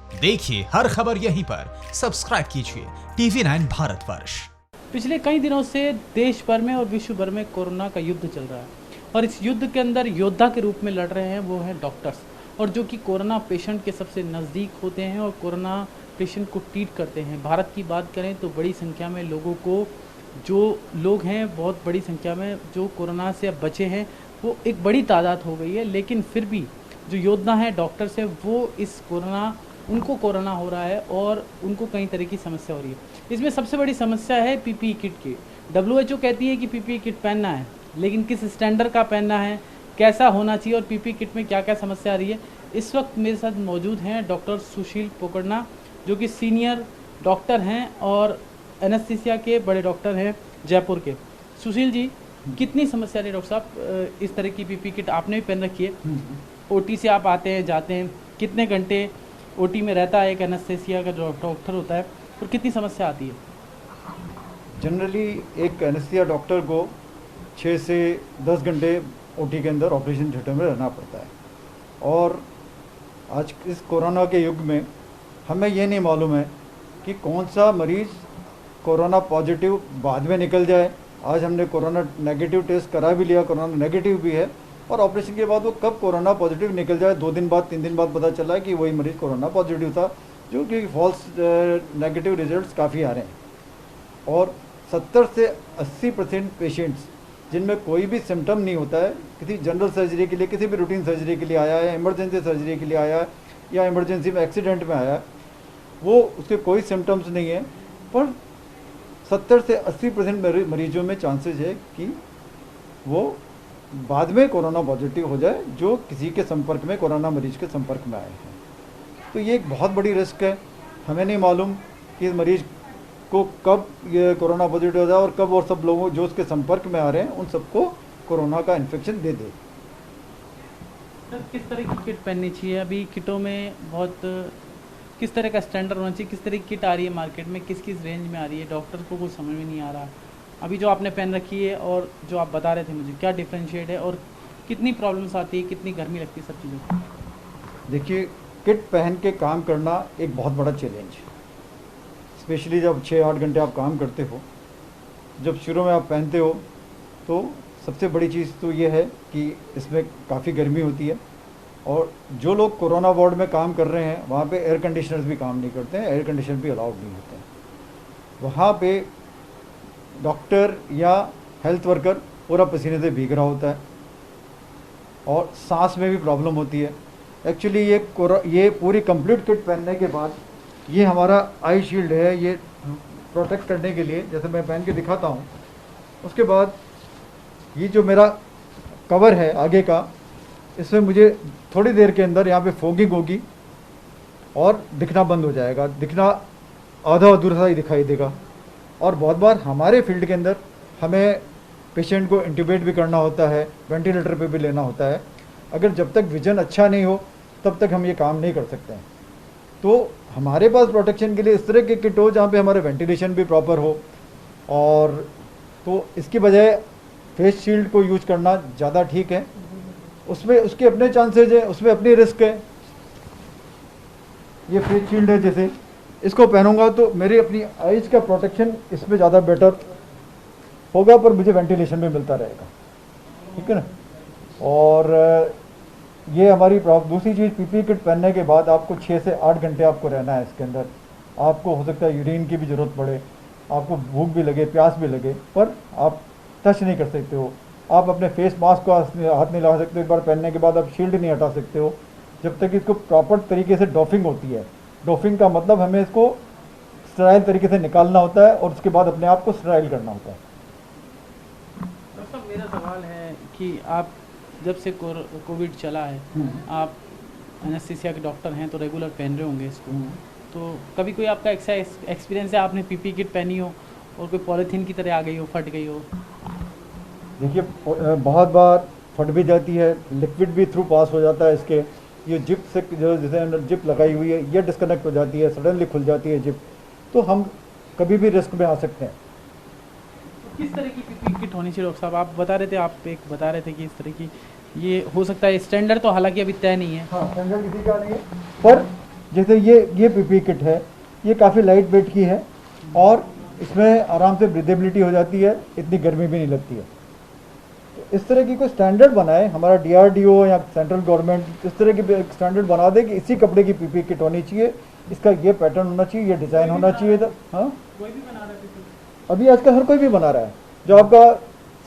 देखिए हर खबर यहीं पर, सब्सक्राइब कीजिए TV9 भारतवर्ष। पिछले कई दिनों से देश भर में और विश्व भर में कोरोना का युद्ध चल रहा है और इस युद्ध के अंदर योद्धा के रूप में लड़ रहे हैं वो हैं डॉक्टर्स, और जो कि कोरोना पेशेंट के सबसे नज़दीक होते हैं और कोरोना पेशेंट को ट्रीट करते हैं। भारत की बात करें तो बड़ी संख्या में लोगों को, जो लोग हैं बहुत बड़ी संख्या में जो कोरोना से अब बचे हैं वो एक बड़ी तादाद हो गई है, लेकिन फिर भी जो योद्धा हैं डॉक्टर्स हैं वो उनको कोरोना हो रहा है और उनको कई तरह की समस्या हो रही है। इसमें सबसे बड़ी समस्या है पीपीई किट की। WHO कहती है कि पीपीई किट पहनना है, लेकिन किस स्टैंडर्ड का पहनना है, कैसा होना चाहिए और पीपीई किट में क्या क्या समस्या आ रही है। इस वक्त मेरे साथ मौजूद हैं डॉक्टर सुशील पोकड़ना, जो कि सीनियर डॉक्टर हैं और एनेस्थीसिया के बड़े डॉक्टर हैं जयपुर के। सुशील जी, कितनी समस्या रही डॉक्टर साहब? इस तरह की पीपीई किट आपने भी पहन रखी है, ओटी से आप आते हैं जाते हैं, कितने घंटे ओटी में रहता है एक एनेस्थीसिया का जो डॉक्टर होता है, और कितनी समस्या आती है? जनरली एक एनेस्थीसिया डॉक्टर को 6 से 10 घंटे ओटी के अंदर ऑपरेशन थिएटर में रहना पड़ता है। और आज इस कोरोना के युग में हमें ये नहीं मालूम है कि कौन सा मरीज़ कोरोना पॉजिटिव बाद में निकल जाए। आज हमने कोरोना नेगेटिव टेस्ट करा भी लिया, कोरोना नेगेटिव भी है, और ऑपरेशन के बाद वो कब कोरोना पॉजिटिव निकल जाए 2 दिन बाद 3 दिन बाद पता चला कि वही मरीज़ कोरोना पॉजिटिव था, जो कि फॉल्स नेगेटिव रिजल्ट्स काफ़ी आ रहे हैं। और 70 से 80% पेशेंट्स जिनमें कोई भी सिम्टम नहीं होता है, किसी जनरल सर्जरी के लिए, किसी भी रूटीन सर्जरी के लिए आया है, इमरजेंसी सर्जरी के लिए आया है या इमरजेंसी में एक्सीडेंट में आया है, वो उसके कोई सिम्टम्स नहीं है, पर 70 से 80% मरीजों में चांसेस है कि वो बाद में कोरोना पॉजिटिव हो जाए, जो किसी के संपर्क में, कोरोना मरीज के संपर्क में आए हैं। तो ये एक बहुत बड़ी रिस्क है। हमें नहीं मालूम कि इस मरीज को कब ये कोरोना पॉजिटिव हो जाए और कब और सब लोगों जो उसके संपर्क में आ रहे हैं उन सबको कोरोना का इन्फेक्शन दे दे। सर, किस तरह की किट पहननी चाहिए? अभी किटों में बहुत किस तरह का स्टैंडर्ड होना चाहिए? किस तरह की किट आ रही है मार्केट में, किस किस रेंज में आ रही है? डॉक्टर को कुछ समझ में नहीं आ रहा। अभी जो आपने पहन रखी है और जो आप बता रहे थे मुझे, क्या डिफ्रेंशिएट है और कितनी प्रॉब्लम्स आती है, कितनी गर्मी लगती है सब चीज़ों को? देखिए, किट पहन के काम करना एक बहुत बड़ा चैलेंज है, स्पेशली जब 6-8 घंटे आप काम करते हो। जब शुरू में आप पहनते हो तो सबसे बड़ी चीज़ तो ये है कि इसमें काफ़ी गर्मी होती है, और जो लोग कोरोना वार्ड में काम कर रहे हैं वहाँ पे एयर कंडीशनर्स भी काम नहीं करते हैं, एयर कंडीशनर भी अलाउड नहीं होते हैं। वहाँ पे डॉक्टर या हेल्थ वर्कर पूरा पसीने से भीग रहा होता है और सांस में भी प्रॉब्लम होती है। एक्चुअली ये पूरी कंप्लीट किट पहनने के बाद ये हमारा आई शील्ड है, ये प्रोटेक्ट करने के लिए, जैसे मैं पहन के दिखाता हूँ। उसके बाद ये जो मेरा कवर है आगे का, इसमें मुझे थोड़ी देर के अंदर यहाँ पे फोगिंग होगी और दिखना बंद हो जाएगा, दिखना आधा अधूरा सा ही दिखाई देगा। और बहुत बार हमारे फील्ड के अंदर हमें पेशेंट को इंट्यूबेट भी करना होता है, वेंटिलेटर पे भी लेना होता है। अगर जब तक विजन अच्छा नहीं हो तब तक हम ये काम नहीं कर सकते हैं। तो हमारे पास प्रोटेक्शन के लिए इस तरह के किट हो जहाँ पे हमारे वेंटिलेशन भी प्रॉपर हो, और तो इसकी बजाय फेस शील्ड को यूज करना ज़्यादा ठीक है। उसमें उसके अपने चांसेज है, उसमें अपनी रिस्क है। ये फेस शील्ड है, जैसे इसको पहनूंगा तो मेरी अपनी आइज़ का प्रोटेक्शन इसमें ज़्यादा बेटर होगा, पर मुझे वेंटिलेशन भी मिलता रहेगा, ठीक है ना। और ये हमारी दूसरी चीज़, पीपीई किट पहनने के बाद आपको 6 से 8 घंटे आपको रहना है इसके अंदर। आपको हो सकता है यूरिन की भी ज़रूरत पड़े, आपको भूख भी लगे, प्यास भी लगे, पर आप टच नहीं कर सकते हो। आप अपने फेस मास्क को हाथ नहीं लगा सकते, एक बार पहनने के बाद आप शील्ड नहीं हटा सकते हो जब तक इसको प्रॉपर तरीके से डॉफिंग होती है। डॉफिंग का मतलब हमें इसको स्टराइल तरीके से निकालना होता है और उसके बाद अपने आप को स्टराइल करना होता है। डॉक्टर साहब, मेरा सवाल है कि आप जब से कोविड चला है, आप एनेस्थीसिया के डॉक्टर हैं तो रेगुलर पहन रहे होंगे इसको, तो कभी कोई आपका ऐसा एक्सपीरियंस है आपने पीपीई किट पहनी हो और कोई पॉलीथीन की तरह आ गई हो, फट गई हो? देखिए, बहुत बार फट भी जाती है, लिक्विड भी थ्रू पास हो जाता है इसके। ये जिप से जो जैसे अंदर जिप लगाई हुई है ये डिस्कनेक्ट हो जाती है, सडनली खुल जाती है जिप, तो हम कभी भी रिस्क में आ सकते हैं। किस तरह की पीपीई किट होनी चाहिए डॉक्टर साहब? आप बता रहे थे, आप एक बता रहे थे कि इस तरह की ये हो सकता है। स्टैंडर्ड तो हालांकि अभी तय नहीं है। हाँ, स्टैंडर्ड किसी का नहीं है, पर जैसे ये पीपी किट है, ये काफ़ी लाइट वेट की है और इसमें आराम से ब्रीदेबिलिटी हो जाती है, इतनी गर्मी भी नहीं लगती है। तो इस तरह की कोई स्टैंडर्ड बनाए हमारा DRDO या सेंट्रल गवर्नमेंट, इस तरह की स्टैंडर्ड बना दे कि इसी कपड़े की पीपी किट होनी चाहिए, इसका ये पैटर्न होना चाहिए, ये डिज़ाइन होना चाहिए। तो हाँ, कोई भी बना रहा है PPE? अभी आजकल हर कोई भी बना रहा है। जो आपका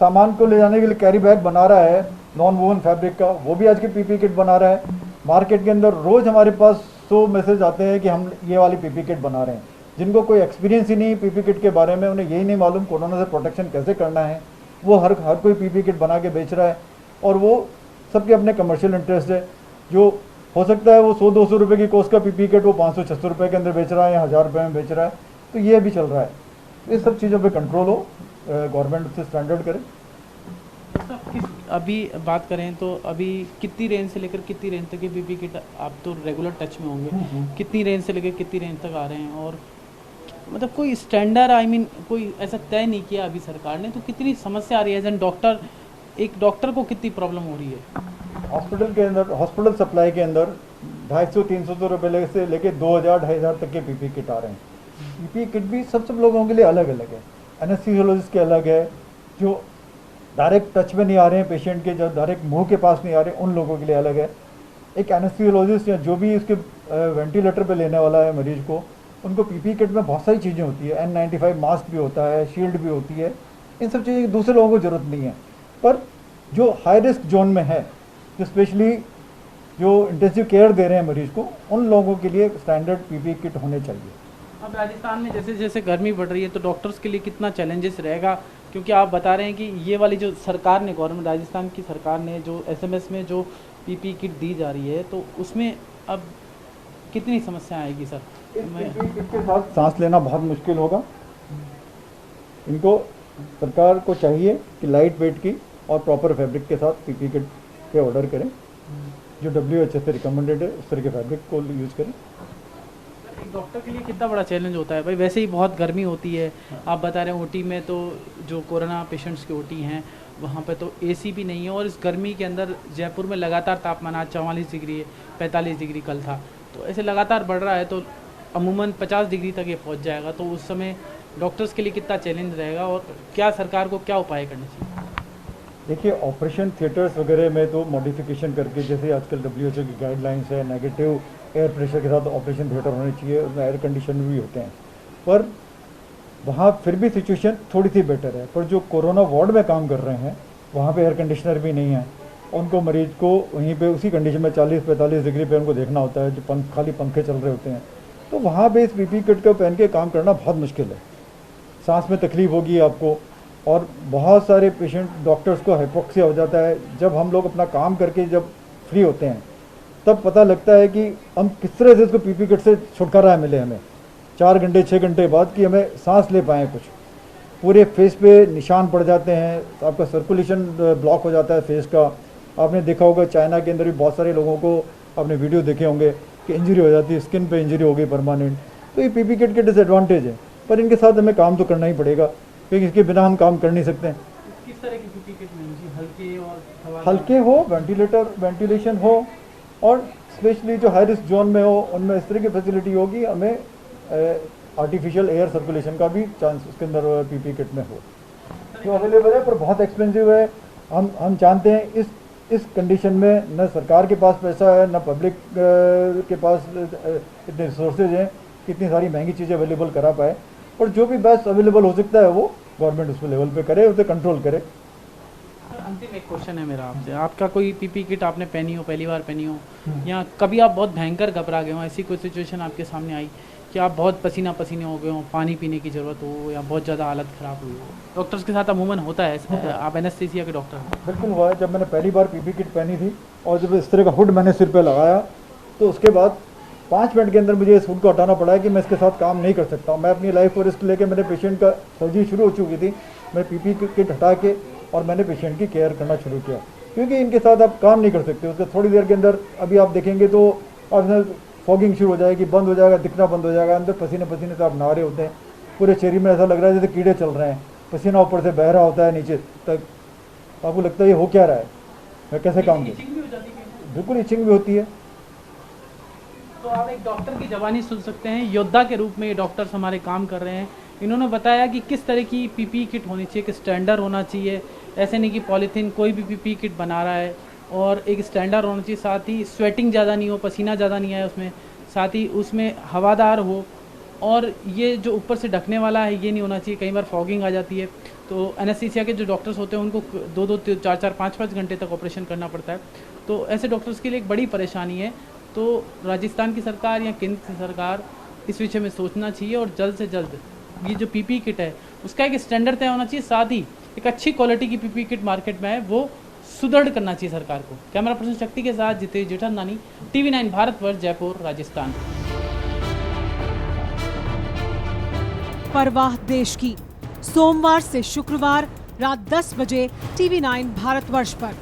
सामान को ले जाने के लिए कैरी बैग बना रहा है नॉन वोवन फैब्रिक का, वो भी आज की पीपी किट बना रहा है। मार्केट के अंदर रोज़ हमारे पास 100 मैसेज आते हैं कि हम ये वाली पीपी किट बना रहे हैं। जिनको कोई एक्सपीरियंस ही नहीं पीपी किट के बारे में, उन्हें यही नहीं मालूम कोरोना से प्रोटेक्शन कैसे करना है, वो हर कोई पीपी किट बना के बेच रहा है। और वो सबके अपने कमर्शियल इंटरेस्ट है। जो हो सकता है वो 100-200 रुपये की कॉस्ट का पीपी किट वो 500-600 रुपये के अंदर बेच रहा है या 1000 रुपये में बेच रहा है। तो ये भी चल रहा है। इस सब चीज़ों पे कंट्रोल हो, गवर्नमेंट उससे स्टैंडर्ड करे। अभी बात करें तो अभी कितनी रेंज से लेकर कितनी रेंज तक की पीपी किट, आप तो रेगुलर टच में होंगे, कितनी रेंज से लेकर कितनी रेंज तक आ रहे हैं? और मतलब कोई स्टैंडर्ड कोई ऐसा तय नहीं किया अभी सरकार ने, तो कितनी समस्या आ रही है? एज एन डॉक्टर, एक डॉक्टर को कितनी प्रॉब्लम हो रही है? हॉस्पिटल के अंदर, हॉस्पिटल सप्लाई के अंदर 250-300 रुपये से लेके 2000-2500 तक के पीपी किट आ रहे हैं। पीपी किट भी सब लोगों के लिए अलग अलग है। एनेस्थीसियोलॉजिस्ट के अलग है, जो डायरेक्ट टच में नहीं आ रहे हैं पेशेंट के, जो डायरेक्ट मुंह के पास नहीं आ रहे, उन लोगों के लिए अलग है। एक एनेस्थीसियोलॉजिस्ट या जो भी उसके वेंटिलेटर पे लेने वाला है मरीज को, उनको पीपी किट में बहुत सारी चीज़ें होती है। N95 मास्क भी होता है, शील्ड भी होती है। इन सब चीज़ों की दूसरे लोगों को ज़रूरत नहीं है। पर जो हाई रिस्क जोन में है, जो स्पेशली जो इंटेंसिव केयर दे रहे हैं मरीज को, उन लोगों के लिए स्टैंडर्ड पीपी किट होने चाहिए। अब राजस्थान में जैसे जैसे गर्मी बढ़ रही है तो डॉक्टर्स के लिए कितना चैलेंजेस रहेगा? क्योंकि आप बता रहे हैं कि ये वाली जो सरकार ने, गवर्नमेंट राजस्थान की सरकार ने जो SMS में जो पीपी किट दी जा रही है, तो उसमें अब कितनी समस्या आएगी सर? इसके साथ सांस लेना बहुत मुश्किल होगा। इनको सरकार को चाहिए कि लाइट वेट की और प्रॉपर फैब्रिक के साथ पीपी किट के ऑर्डर करें, जो WHO से रिकमेंडेड है, उस तरह के फैब्रिक को यूज़ करें। एक डॉक्टर के लिए कितना बड़ा चैलेंज होता है भाई? वैसे ही बहुत गर्मी होती है, आप बता रहे हैं OT में, तो जो कोरोना पेशेंट्स के OT हैं वहाँ पे तो AC भी नहीं है, और इस गर्मी के अंदर जयपुर में लगातार तापमान आज 44 डिग्री है, 45 डिग्री कल था, तो ऐसे लगातार बढ़ रहा है, तो अमूमन 50 डिग्री तक ये पहुँच जाएगा। तो उस समय डॉक्टर्स के लिए कितना चैलेंज रहेगा, और क्या सरकार को क्या उपाय करने चाहिए? देखिए, ऑपरेशन थिएटर्स वगैरह में तो मॉडिफिकेशन करके, जैसे आजकल WHO की गाइडलाइंस है, नेगेटिव एयर प्रेशर के साथ ऑपरेशन थिएटर होने चाहिए, उसमें एयर कंडीशन भी होते हैं, पर वहाँ फिर भी सिचुएशन थोड़ी सी बेटर है। पर जो कोरोना वार्ड में काम कर रहे हैं, वहाँ पे एयर कंडीशनर भी नहीं है। उनको मरीज को वहीं पे उसी कंडीशन में 40-45 डिग्री पे उनको देखना होता है, जो खाली पंखे चल रहे होते हैं। तो वहाँ पे इस पीपी किट को पहन के काम करना बहुत मुश्किल है। सांस में तकलीफ होगी आपको, और बहुत सारे पेशेंट, डॉक्टर्स को हाइपोक्सिया हो जाता है। जब हम लोग अपना काम करके जब फ्री होते हैं, तब पता लगता है कि हम किस तरह से इसको पीपी किट से छुटकारा मिले हमें 4 घंटे 6 घंटे बाद, कि हमें सांस ले पाएँ। कुछ पूरे फेस पे निशान पड़ जाते हैं, आपका सर्कुलेशन ब्लॉक हो जाता है फेस का। आपने देखा होगा चाइना के अंदर भी बहुत सारे लोगों को, आपने वीडियो देखे होंगे कि इंजरी हो जाती है, स्किन पे इंजरी हो गई परमानेंट। तो ये पीपी किट के डिसएडवांटेज है, पर इनके साथ हमें काम तो करना ही पड़ेगा, क्योंकि इसके बिना हम काम कर नहीं सकते हैं। किस तरह की पीपी किट मिलनी चाहिए? हल्के और हवादार? हल्के हो, वेंटिलेशन हो, और स्पेशली जो हाई रिस्क जोन में हो, उनमें इस तरह की फैसिलिटी होगी, हमें आर्टिफिशियल एयर सर्कुलेशन का भी चांस उसके अंदर पीपी किट में हो, जो अवेलेबल है, पर बहुत एक्सपेंसिव है। हम जानते हैं इस कंडीशन में न सरकार के पास पैसा है, न पब्लिक के पास इतने रिसोर्सेज हैं कि इतनी सारी महंगी चीज़ें अवेलेबल करा पाए। और जो भी बेस्ट अवेलेबल हो सकता है वो गवर्नमेंट उस लेवल पे करे, उसे कंट्रोल करे। अंतिम एक क्वेश्चन है मेरा आपसे, आपका कोई पीपी किट आपने पहनी हो, पहली बार पहनी हो, या कभी आप बहुत भयंकर घबरा गए हो, ऐसी कोई सिचुएशन आपके सामने आई कि आप बहुत पसीना पसीने हो गए हो, पानी पीने की ज़रूरत हो, या बहुत ज़्यादा हालत ख़राब हुई हो? डॉक्टर्स के साथ अमूमन होता है, आप एनेस्थीसिया के डॉक्टर हैं। बिल्कुल हुआ है। जब मैंने पहली बार पीपी किट पहनी थी और जब इस तरह का हुड मैंने सिर पे लगाया, तो उसके बाद 5 मिनट के अंदर मुझे इस हुड को हटाना पड़ा कि मैं इसके साथ काम नहीं कर सकता। मैं अपनी लाइफ को रिस्क लेके, मेरे पेशेंट का सर्जरी शुरू हो चुकी थी, मैं पीपी किट हटा के और मैंने पेशेंट की केयर करना शुरू किया, क्योंकि इनके साथ आप काम नहीं कर सकते। उसके थोड़ी देर के अंदर अभी आप देखेंगे तो आप फॉगिंग शुरू हो जाएगी, बंद हो जाएगा, दिखना बंद हो जाएगा, अंदर पसीने पसीने से आप नहा रहे होते हैं, पूरे शरीर में ऐसा लग रहा है जैसे कीड़े चल रहे हैं, पसीना ऊपर से बह रहा होता है नीचे तक, आपको लगता है ये हो क्या रहा है, मैं कैसे काम करूँ। बिल्कुल इचिंग भी होती है। तो आप एक डॉक्टर की जबानी सुन सकते हैं, योद्धा के रूप में ये डॉक्टर्स हमारे काम कर रहे हैं। इन्होंने बताया कि किस तरह की पीपी किट होनी चाहिए, कि स्टैंडर्ड होना चाहिए, ऐसे नहीं कि पॉलीथीन कोई भी पीपी किट बना रहा है, और एक स्टैंडर्ड होना चाहिए, साथ ही स्वेटिंग ज़्यादा नहीं हो, पसीना ज़्यादा नहीं आए उसमें, साथ ही उसमें हवादार हो, और ये जो ऊपर से ढकने वाला है ये नहीं होना चाहिए, कई बार फॉगिंग आ जाती है। तो एनेस्थीसिया के जो डॉक्टर्स होते हैं उनको 2-2, 4-4, 5-5 घंटे तक ऑपरेशन करना पड़ता है। तो ऐसे डॉक्टर्स के लिए एक बड़ी परेशानी है। तो राजस्थान की सरकार या केंद्र की सरकार इस विषय में सोचना चाहिए, और जल्द से जल्द ये जो पीपी किट है उसका एक स्टैंडर्ड तय होना चाहिए, साथ ही एक अच्छी क्वालिटी की पीपी किट मार्केट में है वो सुदृढ़ करना चाहिए सरकार को। कैमरा पर्सन शक्ति के साथ जितेश जेठमलानी, TV9 भारतवर्ष, जयपुर, राजस्थान। परवाह देश की, सोमवार से शुक्रवार रात 10 बजे TV9 भारतवर्ष पर।